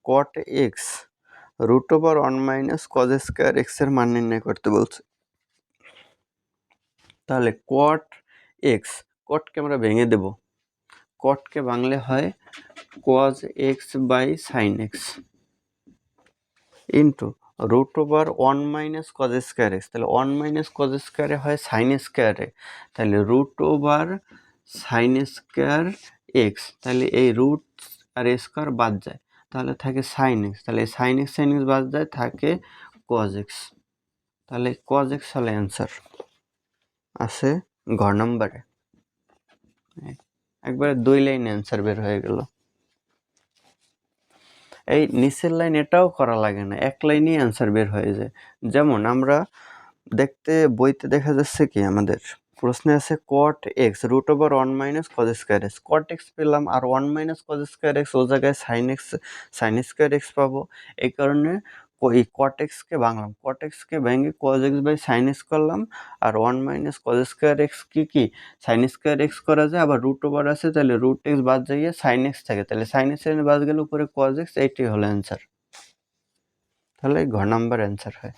কট x root over 1 minus cos square x এর মান নির্ণয় করতে বলছে। তাহলে কট এক্স, কটকে আমরা ভেঙে দেব, কটকে ভাঙলে হয় cos x by sine x into root over 1 minus cos square x, তাহলে 1 মাইনাস কজ স্কোয়ারে হয় সাইন স্কোয়ারে, তাহলে root over sine square x, তাহলে এই রুট আর স্কোয়ার বাদ যায়, তাহলে থাকে সাইন এক্স, তাহলে সাইন এক্স বাদ যায়, থাকে কজ এক্স, তাহলে কজ এক্স হলে অ্যান্সার আছে ঘ নম্বরে। একবারে 2 লাইন অ্যান্সার বের হয়ে গেল। এই নিচের লাইন এটাও করা লাগে না, এক লাইনেই অ্যান্সার বের হয়ে যায়। যেমন আমরা দেখতে বইতে দেখা যাচ্ছে কি আমাদের প্রশ্নে আছে cot x root over 1 minus cos square x, cot x পেলাম আর 1 মাইনাস কজ স্কোয়ার এক্স ও জায়গায় সাইন স্কোয়ার এক্স পাবো, এই কারণে ওই কট এক্সকে ভাঙলাম, কট এক্সকে ভেঙে cos x by sine x করলাম, আর 1 মাইনাস কজ স্কোয়ার এক্স কি সাইন স্কোয়ার এক্স করা যায়, আবার রুট ওভার আছে, তাহলে রুট এক্স বাদ যাইয়ে সাইন এক্স থাকে, তাহলে সাইন এক্স বাদ গেলে উপরে কজ এক্স, এইটাই হলো অ্যান্সার। তাহলে ঘ নাম্বার অ্যান্সার হয়।